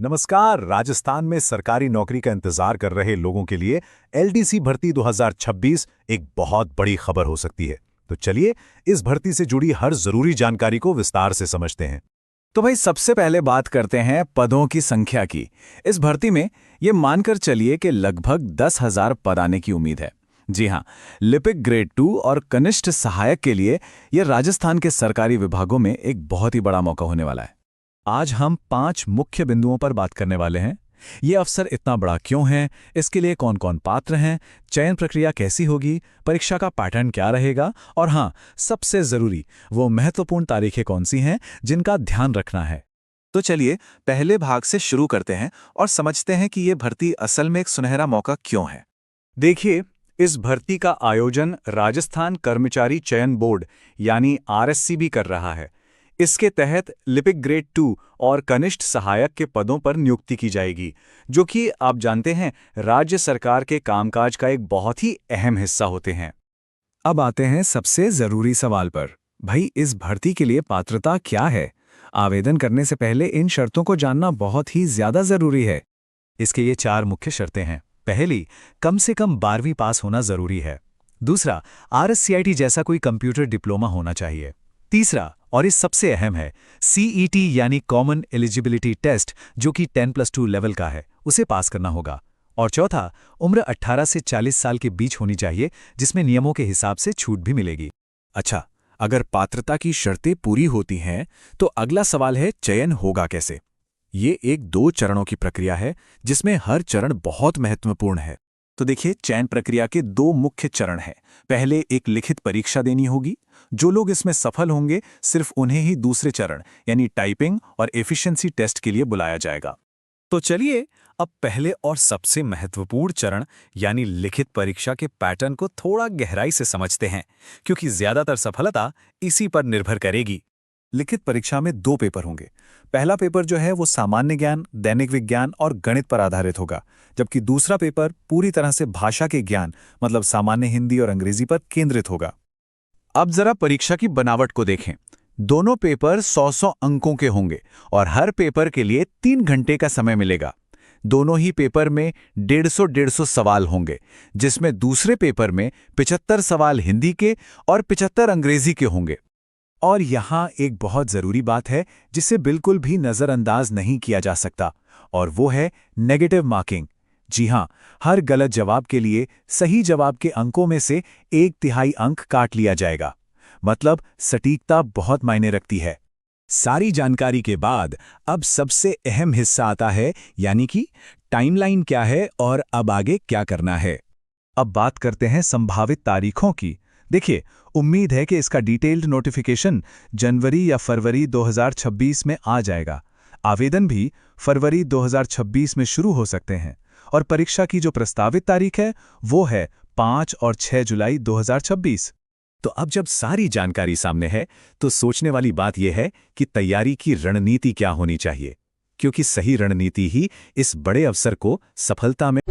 नमस्कार। राजस्थान में सरकारी नौकरी का इंतजार कर रहे लोगों के लिए एलडीसी भर्ती 2026 एक बहुत बड़ी खबर हो सकती है। तो चलिए इस भर्ती से जुड़ी हर जरूरी जानकारी को विस्तार से समझते हैं। तो भाई सबसे पहले बात करते हैं पदों की संख्या की। इस भर्ती में ये मानकर चलिए कि लगभग 10,000 पद आने की उम्मीद है। जी हाँ, लिपिक ग्रेड 2 और कनिष्ठ सहायक के लिए ये राजस्थान के सरकारी विभागों में एक बहुत ही बड़ा मौका होने वाला है। आज हम 5 मुख्य बिंदुओं पर बात करने वाले हैं। ये अवसर इतना बड़ा क्यों है, इसके लिए कौन कौन पात्र हैं, चयन प्रक्रिया कैसी होगी, परीक्षा का पैटर्न क्या रहेगा और हाँ, सबसे जरूरी वो महत्वपूर्ण तारीखें कौन सी हैं जिनका ध्यान रखना है। तो चलिए पहले भाग से शुरू करते हैं और समझते हैं कि ये भर्ती असल में एक सुनहरा मौका क्यों है। देखिए, इस भर्ती का आयोजन राजस्थान कर्मचारी चयन बोर्ड यानी आरएससीबी कर रहा है। इसके तहत लिपिक ग्रेड 2 और कनिष्ठ सहायक के पदों पर नियुक्ति की जाएगी, जो कि आप जानते हैं राज्य सरकार के कामकाज का एक बहुत ही अहम हिस्सा होते हैं। अब आते हैं सबसे जरूरी सवाल पर। भाई, इस भर्ती के लिए पात्रता क्या है? आवेदन करने से पहले इन शर्तों को जानना बहुत ही ज्यादा जरूरी है। इसके ये 4 मुख्य शर्तें हैं। पहली, कम से कम 12वीं पास होना जरूरी है। दूसरा, आरएससीआईटी जैसा कोई कंप्यूटर डिप्लोमा होना चाहिए। तीसरा, और इस सबसे अहम है, सीईटी यानी कॉमन एलिजिबिलिटी टेस्ट, जो कि 10+2 लेवल का है, उसे पास करना होगा। और चौथा, उम्र 18 से 40 साल के बीच होनी चाहिए, जिसमें नियमों के हिसाब से छूट भी मिलेगी। अच्छा, अगर पात्रता की शर्तें पूरी होती हैं तो अगला सवाल है, चयन होगा कैसे? ये एक 2 चरणों की प्रक्रिया है, जिसमें हर चरण बहुत महत्वपूर्ण है। तो देखिए, चयन प्रक्रिया के 2 मुख्य चरण हैं। पहले एक लिखित परीक्षा देनी होगी। जो लोग इसमें सफल होंगे, सिर्फ उन्हें ही दूसरे चरण यानी टाइपिंग और एफिशिएंसी टेस्ट के लिए बुलाया जाएगा। तो चलिए अब पहले और सबसे महत्वपूर्ण चरण यानी लिखित परीक्षा के पैटर्न को थोड़ा गहराई से समझते हैं, क्योंकि ज्यादातर सफलता इसी पर निर्भर करेगी। लिखित परीक्षा में 2 पेपर होंगे। पहला पेपर जो है वो सामान्य ज्ञान, दैनिक विज्ञान और गणित पर आधारित होगा, जबकि दूसरा पेपर पूरी तरह से भाषा के ज्ञान मतलब सामान्य हिंदी और अंग्रेजी पर केंद्रित होगा। अब जरा परीक्षा की बनावट को देखें। दोनों पेपर 100-100 अंकों के होंगे और हर पेपर के लिए 3 घंटे का समय मिलेगा। दोनों ही पेपर में 150 सवाल होंगे, जिसमें दूसरे पेपर में 75 सवाल हिंदी के और 75 अंग्रेजी के होंगे। और यहाँ एक बहुत जरूरी बात है जिसे बिल्कुल भी नजरअंदाज नहीं किया जा सकता, और वो है नेगेटिव मार्किंग। जी हाँ, हर गलत जवाब के लिए सही जवाब के अंकों में से 1/3 अंक काट लिया जाएगा। मतलब सटीकता बहुत मायने रखती है। सारी जानकारी के बाद अब सबसे अहम हिस्सा आता है, यानी कि टाइमलाइन क्या है और अब आगे क्या करना है। अब बात करते हैं संभावित तारीखों की। देखिए, उम्मीद है कि इसका डिटेल्ड नोटिफिकेशन जनवरी या फरवरी 2026 में आ जाएगा। आवेदन भी फरवरी 2026 में शुरू हो सकते हैं और परीक्षा की जो प्रस्तावित तारीख है वो है 5 और 6 जुलाई 2026। तो अब जब सारी जानकारी सामने है तो सोचने वाली बात यह है कि तैयारी की रणनीति क्या होनी चाहिए, क्योंकि सही रणनीति ही इस बड़े अवसर को सफलता में